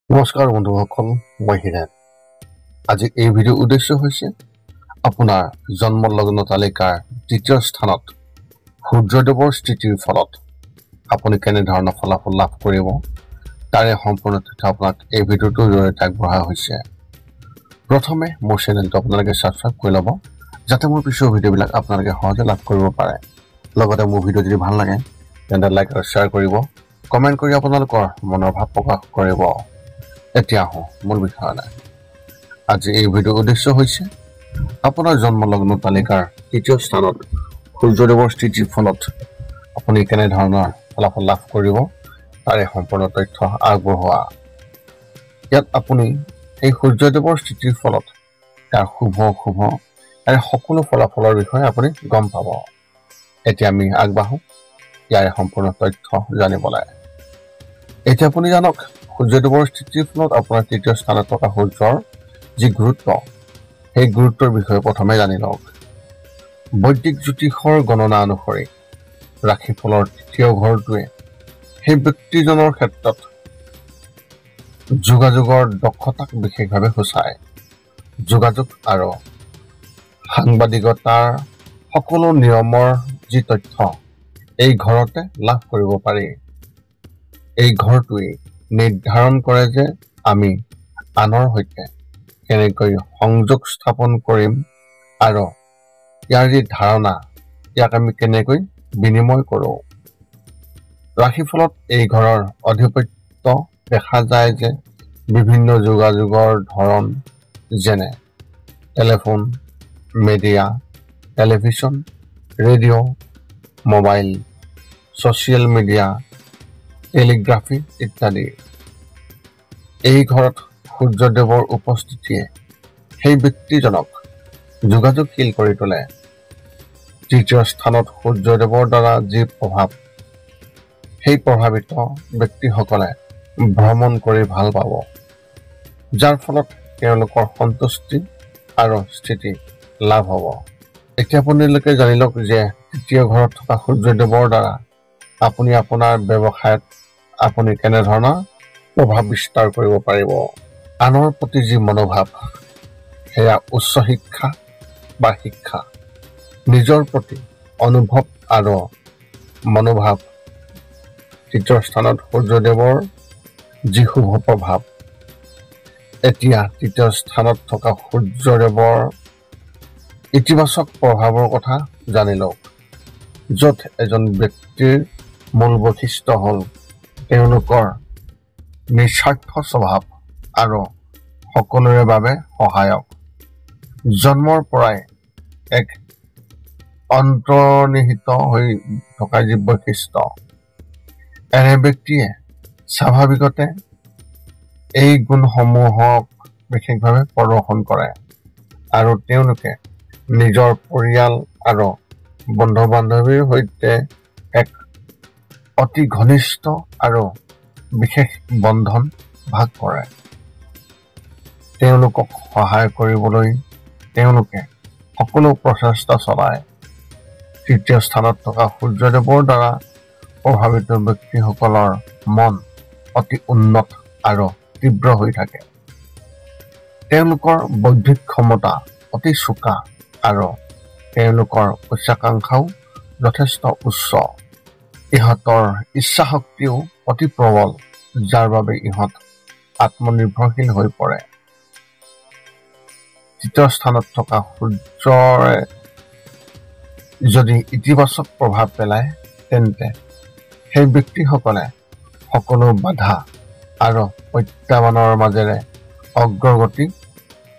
নমস্কাৰ বন্ধুসকল, মই হিৰেণ। আজি এই ভিডিঅ'ৰ উদ্দেশ্য হৈছে আপোনাৰ জন্ম লগ্ন তালিকাৰ তৃতীয় স্থানত সূৰ্যদেৱৰ স্থিতিৰ ফলত আপুনি কেনেধৰণৰ ফলাফল লাভ কৰিব তাৰে সম্পূৰ্ণ তথ্য আপোনাক এই ভিডিঅ'টোৰ জৰিয়তে আগবঢ়োৱা হৈছে। প্ৰথমে মোৰ চেনেলটো আপোনালোকে ছাবস্ক্ৰাইব কৰি ল'ব, যাতে মোৰ পিছৰ ভিডিঅ'বিলাক আপোনালোকে সহজে লাভ কৰিব পাৰে। লগতে মোৰ ভিডিঅ' যদি ভাল লাগে তেন্তে লাইক আৰু শ্বেয়াৰ কৰিব, কমেণ্ট কৰি আপোনালোকৰ মনৰ ভাৱ প্ৰকাশ কৰিব। এতিয়া আহোঁ মূল বিষয়লৈ। আজি এই ভিডিঅ'ৰ উদ্দেশ্য হৈছে আপোনাৰ জন্ম লগ্ন তালিকাৰ তৃতীয় স্থানত সূৰ্যদেৱৰ স্থিতিৰ ফলত আপুনি কেনেধৰণৰ ফলাফল লাভ কৰিব তাৰে সম্পূৰ্ণ তথ্য আগবঢ়োৱা। ইয়াত আপুনি এই সূৰ্যদেৱৰ স্থিতিৰ ফলত তাৰ শুভ অশুভ আৰু সকলো ফলাফলৰ বিষয়ে আপুনি গম পাব। এতিয়া আমি আগবাঢ়োঁ ইয়াৰে সম্পূৰ্ণ তথ্য জানিবলৈ। এতিয়া আপুনি জানক সূৰ্যদেৱৰ স্থিতিৰ ফলত আপোনাৰ তৃতীয় স্থানত থকা সূৰ্যৰ যি গুৰুত্ব, সেই গুৰুত্বৰ বিষয়ে প্ৰথমে জানি লওক। বৈদিক জ্যোতিষৰ গণনা অনুসৰি ৰাশিফলৰ তৃতীয় ঘৰটোৱে সেই ব্যক্তিজনৰ ক্ষেত্ৰত যোগাযোগৰ দক্ষতাক বিশেষভাৱে সূচায়। যোগাযোগ আৰু সাংবাদিকতাৰ সকলো নিয়মৰ যি তথ্য এই ঘৰতে লাভ কৰিব পাৰি। এই ঘৰটোৱে নিৰ্ধাৰণ কৰে যে আমি আনৰ সৈতে কেনেকৈ সংযোগ স্থাপন কৰিম আৰু ইয়াৰ যি ধাৰণা ইয়াক আমি কেনেকৈ বিনিময় কৰোঁ। ৰাশিফলত এই ঘৰৰ আধিপত্য দেখা যায় যে বিভিন্ন যোগাযোগৰ ধৰণ যেনে telephone, media, television, radio', mobile, social media, telegraphy ইত্যাদি। এই ঘৰত সূৰ্যদেৱৰ উপস্থিতিয়ে সেই ব্যক্তিজনক যোগাযোগশীল কৰি তোলে। তৃতীয় স্থানত সূৰ্যদেৱৰ দ্বাৰা যি প্ৰভাৱ, সেই প্ৰভাৱিত ব্যক্তিসকলে ভ্ৰমণ কৰি ভাল পাব, যাৰ ফলত তেওঁলোকৰ সন্তুষ্টি আৰু স্থিতি লাভ হ'ব। এতিয়া আপোনালোকে জানি লওক যে তৃতীয় ঘৰত থকা সূৰ্যদেৱৰ দ্বাৰা আপুনি আপোনাৰ ব্যৱসায়ত আপুনি কেনেধৰণৰ প্ৰভাৱ বিস্তাৰ কৰিব পাৰিব। আনৰ প্ৰতি যি মনোভাৱ, সেয়া উচ্চ শিক্ষা বা শিক্ষা, নিজৰ প্ৰতি অনুভৱ আৰু মনোভাৱ। তৃতীয় স্থানত সূৰ্যদেৱৰ যি শুভ প্ৰভাৱ। এতিয়া তৃতীয় স্থানত থকা সূৰ্যদেৱৰ ইতিবাচক প্ৰভাৱৰ কথা জানি লওক, য'ত এজন ব্যক্তিৰ মূল বৈশিষ্ট্য হ'ল তেওঁলোকৰ নিস্বাৰ্থ স্বভাৱ আৰু সকলোৰে বাবে সহায়ক। জন্মৰ পৰাই এক অন্তৰ্নিহিত হৈ থকা যি বৈশিষ্ট্য, এনে ব্যক্তিয়ে স্বাভাৱিকতে এই গুণসমূহক বিশেষভাৱে প্ৰদৰ্শন কৰে আৰু তেওঁলোকে নিজৰ পৰিয়াল আৰু বন্ধু বান্ধৱীৰ সৈতে এক অতি ঘনিষ্ঠ আৰু বিশেষ বন্ধন ভাগ কৰে। তেওঁলোকক সহায় কৰিবলৈ তেওঁলোকে সকলো প্ৰচেষ্টা চলায়। তৃতীয় স্থানত থকা সূৰ্যদেৱৰ দ্বাৰা প্ৰভাৱিত ব্যক্তিসকলৰ মন অতি উন্নত আৰু তীব্ৰ হৈ থাকে। তেওঁলোকৰ বৌদ্ধিক ক্ষমতা অতি চোকা আৰু তেওঁলোকৰ উচ্চাকাংক্ষাও যথেষ্ট উচ্চ। ইহঁতৰ ইচ্ছাশক্তিও অতি প্ৰবল, যাৰ বাবে ইহঁত আত্মনিৰ্ভৰশীল হৈ পৰে। তৃতীয় স্থানত থকা সূৰ্যৰে যদি ইতিবাচক প্ৰভাৱ পেলায়, তেন্তে সেই ব্যক্তিসকলে সকলো বাধা আৰু প্ৰত্যাহ্বানৰ মাজেৰে অগ্ৰগতি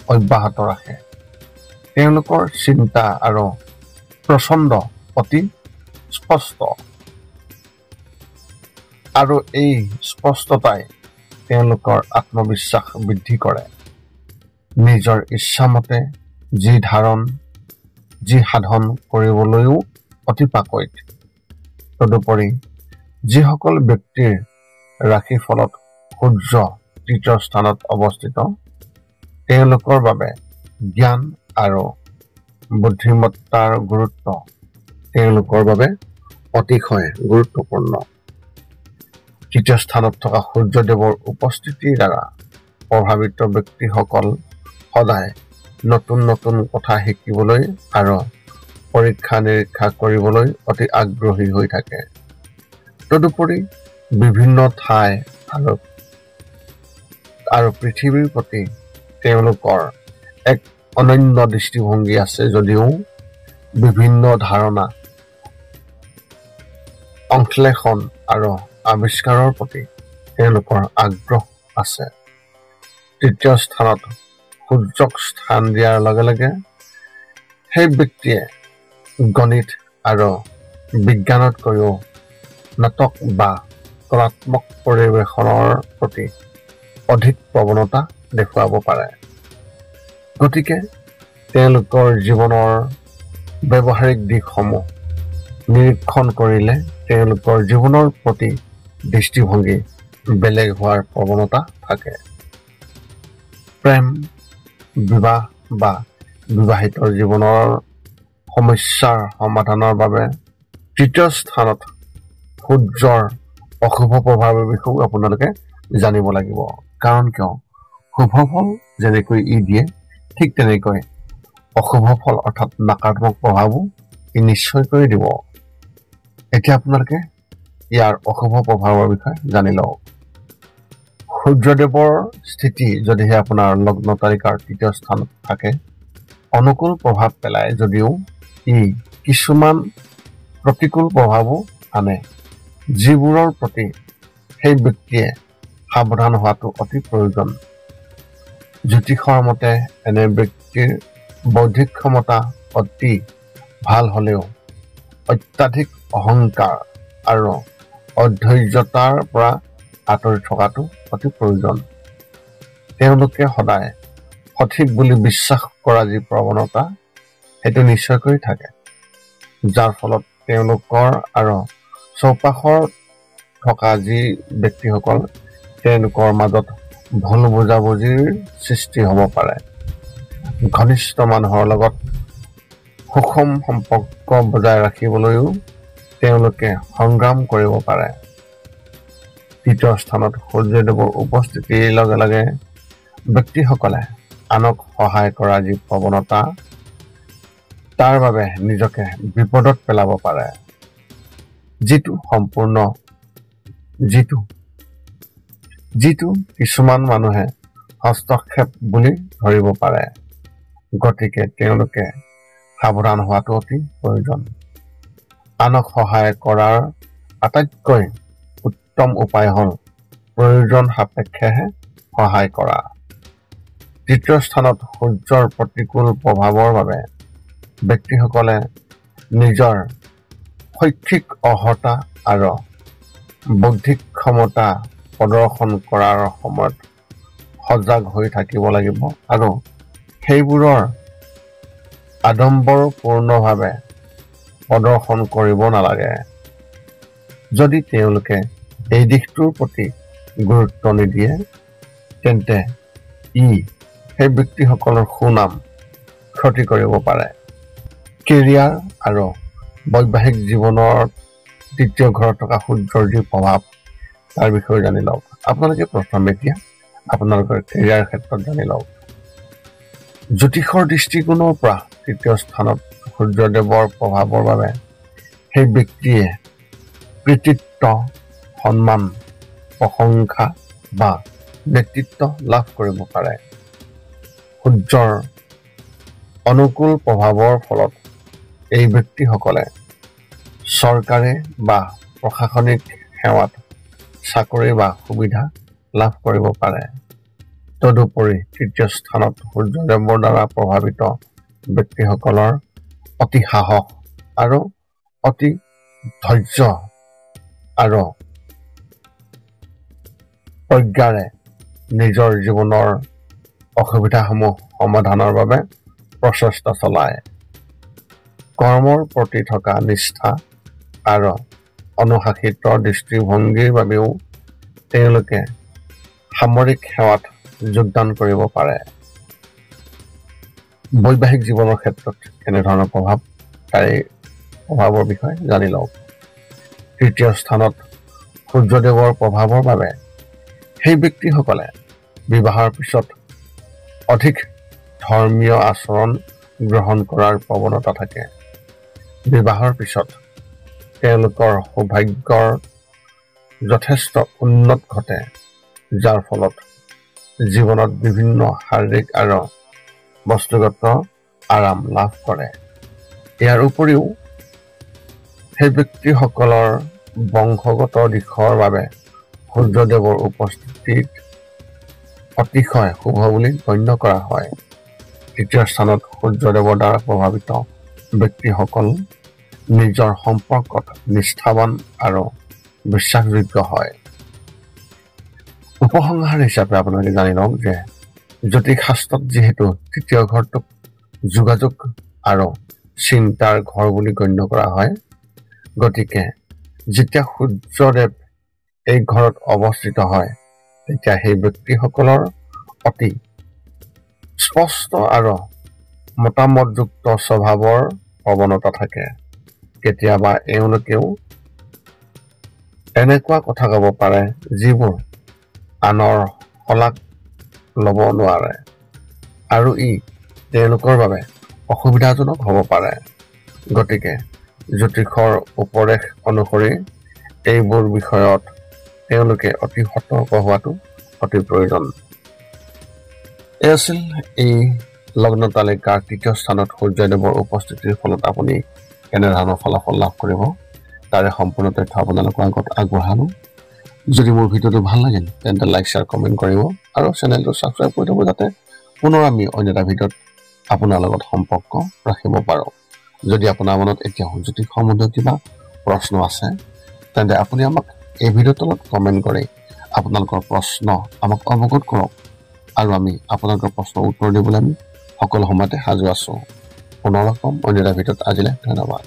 অব্যাহত ৰাখে। তেওঁলোকৰ চিন্তা আৰু প্ৰচণ্ড অতি স্পষ্ট, আৰু এই স্পষ্টতাই তেওঁলোকৰ আত্মবিশ্বাস বৃদ্ধি কৰে। নিজৰ ইচ্ছামতে যি সাধন কৰিবলৈও অতি পাকৈত। তদুপৰি যিসকল ব্যক্তিৰ ৰাশিফলত সূৰ্য তৃতীয় স্থানত অৱস্থিত, তেওঁলোকৰ বাবে জ্ঞান আৰু বুদ্ধিমত্তাৰ গুৰুত্ব তেওঁলোকৰ বাবে অতিশয় গুৰুত্বপূৰ্ণ। তৃতীয় স্থানত থকা সূৰ্যদেৱৰ উপস্থিতিৰ দ্বাৰা প্ৰভাৱিত ব্যক্তিসকল সদায় নতুন নতুন কথা শিকিবলৈ আৰু পৰীক্ষা নিৰীক্ষা কৰিবলৈ অতি আগ্ৰহী হৈ থাকে। তদুপৰি বিভিন্ন ঠাই আৰু পৃথিৱীৰ প্ৰতি তেওঁলোকৰ এক অনন্য দৃষ্টিভংগী আছে যদিও বিভিন্ন ধাৰণা, সংশ্লেষণ আৰু আৱিষ্কাৰৰ প্ৰতি তেওঁলোকৰ আগ্ৰহ আছে। তৃতীয় স্থানত সূৰ্যক স্থান দিয়াৰ লগে লগে সেই ব্যক্তিয়ে গণিত আৰু বিজ্ঞানতকৈও নাটক বা কলাত্মক পৰিৱেশনৰ প্ৰতি অধিক প্ৰৱণতা দেখুৱাব পাৰে। গতিকে তেওঁলোকৰ জীৱনৰ ব্যৱহাৰিক দিশসমূহ নিৰীক্ষণ কৰিলে তেওঁলোকৰ জীৱনৰ প্ৰতি দৃষ্টিভংগী বেলেগ হোৱাৰ প্ৰৱণতা থাকে। প্ৰেম, বিবাহ বা বিবাহিত জীৱনৰ সমস্যাৰ সমাধানৰ বাবে তৃতীয় স্থানত সূৰ্যৰ অশুভ প্ৰভাৱৰ বিষয়েও আপোনালোকে জানিব লাগিব। কাৰণ কিয় শুভ ফল যেনেকৈ ই দিয়ে ঠিক তেনেকৈ অশুভ ফল অৰ্থাৎ নকাৰাত্মক প্ৰভাৱো ই নিশ্চয়কৈ দিব। এতিয়া আপোনালোকে ইয়াৰ অশুভ প্ৰভাৱৰ বিষয়ে জানি লওক। সূৰ্যদেৱৰ স্থিতি যদিহে আপোনাৰ লগ্ন তালিকাৰ তৃতীয় স্থানত থাকে অনুকূল প্ৰভাৱ পেলায় যদিও ই কিছুমান প্ৰতিকূল প্ৰভাৱো আনে, যিবোৰৰ প্ৰতি সেই ব্যক্তিয়ে সাৱধান হোৱাটো অতি প্ৰয়োজন। জ্যোতিষৰ মতে এনে ব্যক্তিৰ বৌদ্ধিক ক্ষমতা অতি ভাল হ'লেও অত্যাধিক অহংকাৰ আৰু অধৈৰ্যতাৰ পৰা আঁতৰি থকাটো অতি প্ৰয়োজন। তেওঁলোকে সদায় সঠিক বুলি বিশ্বাস কৰা যি প্ৰৱণতা সেইটো নিশ্চয়কৈ থাকে, যাৰ ফলত তেওঁলোকৰ আৰু চৌপাশৰ থকা যি ব্যক্তিসকল তেওঁলোকৰ মাজত ভুল বুজাবুজিৰ সৃষ্টি হ'ব পাৰে। ঘনিষ্ঠ মানুহৰ লগত সুষম সম্পৰ্ক বজাই ৰাখিবলৈও তেওঁলোকে সংগ্ৰাম কৰিব পাৰে। তৃতীয় স্থানত সূৰ্যদেৱৰ উপস্থিতিৰ লগে লগে ব্যক্তিসকলে আনক সহায় কৰা যি প্ৰৱণতা তাৰ বাবে নিজকে বিপদত পেলাব পাৰে, যিটো কিছুমান মানুহে হস্তক্ষেপ বুলি ধৰিব পাৰে। গতিকে তেওঁলোকে সাৱধান হোৱাটো অতি প্ৰয়োজন। আনক সহায় কৰাৰ আটাইতকৈ উত্তম উপায় হ'ল প্ৰয়োজন সাপেক্ষেহে সহায় কৰা। তৃতীয় স্থানত সূৰ্যৰ প্ৰতিকূল প্ৰভাৱৰ বাবে ব্যক্তিসকলে নিজৰ শৈক্ষিক অৰ্হতা আৰু বৌদ্ধিক ক্ষমতা প্ৰদৰ্শন কৰাৰ সময়ত সজাগ হৈ থাকিব লাগিব আৰু সেইবোৰৰ আড়ম্বৰপূৰ্ণভাৱে প্ৰদৰ্শন কৰিব নালাগে। যদি তেওঁলোকে এই দিশটোৰ প্ৰতি গুৰুত্ব নিদিয়ে তেন্তে ই সেই ব্যক্তিসকলৰ সুনাম ক্ষতি কৰিব পাৰে। কেৰিয়াৰ আৰু বৈবাহিক জীৱনৰ তৃতীয় ঘৰত থকা সূৰ্যৰ যি প্ৰভাৱ তাৰ বিষয়ে জানি লওক। আপোনালোকে প্ৰথম এতিয়া আপোনালোকৰ কেৰিয়াৰ ক্ষেত্ৰত জানি লওক। জ্যোতিষৰ দৃষ্টিকোণৰ পৰা তৃতীয় স্থানত সূৰ্যদেৱৰ প্ৰভাৱৰ বাবে সেই ব্যক্তিয়ে কৃতিত্ব, সন্মান, প্ৰশংসা বা নেতৃত্ব লাভ কৰিব পাৰে। সূৰ্যৰ অনুকূল প্ৰভাৱৰ ফলত এই ব্যক্তিসকলে চৰকাৰী বা প্ৰশাসনিক সেৱাত চাকৰি বা সুবিধা লাভ কৰিব পাৰে। তদুপৰি তৃতীয় স্থানত সূৰ্যদেৱৰ দ্বাৰা প্ৰভাৱিত ব্যক্তিসকলৰ অতি সাহস আৰু অতি ধৈৰ্য আৰু প্ৰজ্ঞাৰে নিজৰ জীৱনৰ অসুবিধাসমূহ সমাধানৰ বাবে প্ৰচেষ্টা চলায়। কৰ্মৰ প্ৰতি থকা নিষ্ঠা আৰু অনুশাসিত দৃষ্টিভংগীৰ বাবেও তেওঁলোকে সামৰিক সেৱাত যোগদান কৰিব পাৰে। বৈবাহিক জীৱনৰ ক্ষেত্ৰত কেনেধৰণৰ প্ৰভাৱ তাৰে প্ৰভাৱৰ বিষয়ে জানি লওক। তৃতীয় স্থানত সূৰ্যদেৱৰ প্ৰভাৱৰ বাবে সেই ব্যক্তিসকলে বিবাহৰ পিছত অধিক ধৰ্মীয় আচৰণ গ্ৰহণ কৰাৰ প্ৰৱণতা থাকে। বিবাহৰ পিছত তেওঁলোকৰ সৌভাগ্যৰ যথেষ্ট উন্নত ঘটে, যাৰ ফলত জীৱনত বিভিন্ন শাৰীৰিক আৰু বস্তুগত আৰাম লাভ কৰে। ইয়াৰ উপৰিও সেই ব্যক্তিসকলৰ বংশগত দিশৰ বাবে সূৰ্যদেৱৰ উপস্থিতিত অতিশয় শুভ বুলি গণ্য কৰা হয়। তৃতীয় স্থানত সূৰ্যদেৱৰ দ্বাৰা প্ৰভাৱিত ব্যক্তিসকল নিজৰ সম্পৰ্কত নিষ্ঠাৱান আৰু বিশ্বাসযোগ্য হয়। উপসংহাৰ হিচাপে আপোনালোকে জানি লওক যে জ্যোতিষশাস্ত্ৰত যিহেতু তৃতীয় ঘৰটোক যোগাযোগ আৰু চিন্তাৰ ঘৰ বুলি গণ্য কৰা হয়, গতিকে যেতিয়া সূৰ্যদেৱ এই ঘৰত অৱস্থিত হয় তেতিয়া সেই ব্যক্তিসকলৰ অতি স্পষ্ট আৰু মতামতযুক্ত স্বভাৱৰ প্ৰৱণতা থাকে। কেতিয়াবা এওঁলোকেও এনেকুৱা কথা ক'ব পাৰে যিবোৰ আনৰ শলাগ ল'ব নোৱাৰে আৰু ই তেওঁলোকৰ বাবে অসুবিধাজনক হ'ব পাৰে। গতিকে জ্যোতিষৰ উপদেশ অনুসৰি এইবোৰ বিষয়ত তেওঁলোকে অতি সতৰ্ক হোৱাটো অতি প্ৰয়োজন। এই আছিল এই লগ্ন তালিকাৰ তৃতীয় স্থানত সূৰ্যদেৱৰ উপস্থিতিৰ ফলত আপুনি কেনেধৰণৰ ফলাফল লাভ কৰিব তাৰে সম্পূৰ্ণ তথ্য আপোনালোকৰ আগত আগবঢ়ালোঁ। যদি মোৰ ভিডিঅ'টো ভাল লাগিল তেন্তে লাইক, শ্বেয়াৰ, কমেণ্ট কৰিব আৰু চেনেলটো ছাবস্ক্ৰাইব কৰি থ'ব, যাতে পুনৰ আমি অন্য এটা ভিডিঅ'ত আপোনাৰ লগত সম্পৰ্ক ৰাখিব পাৰোঁ। যদি আপোনাৰ মনত এতিয়া জ্যোতিষ সম্বন্ধীয় কিবা প্ৰশ্ন আছে তেন্তে আপুনি আমাক এই ভিডিঅ'ৰ তলত কমেণ্ট কৰি আপোনালোকৰ প্ৰশ্ন আমাক অৱগত কৰক আৰু আমি আপোনালোকৰ প্ৰশ্নৰ উত্তৰ দিবলৈ আমি সকলো সময়তে সাজু আছোঁ। পুনৰ লগ পাম অন্য এটা ভিডিঅ'ত। আজিলৈ ধন্যবাদ।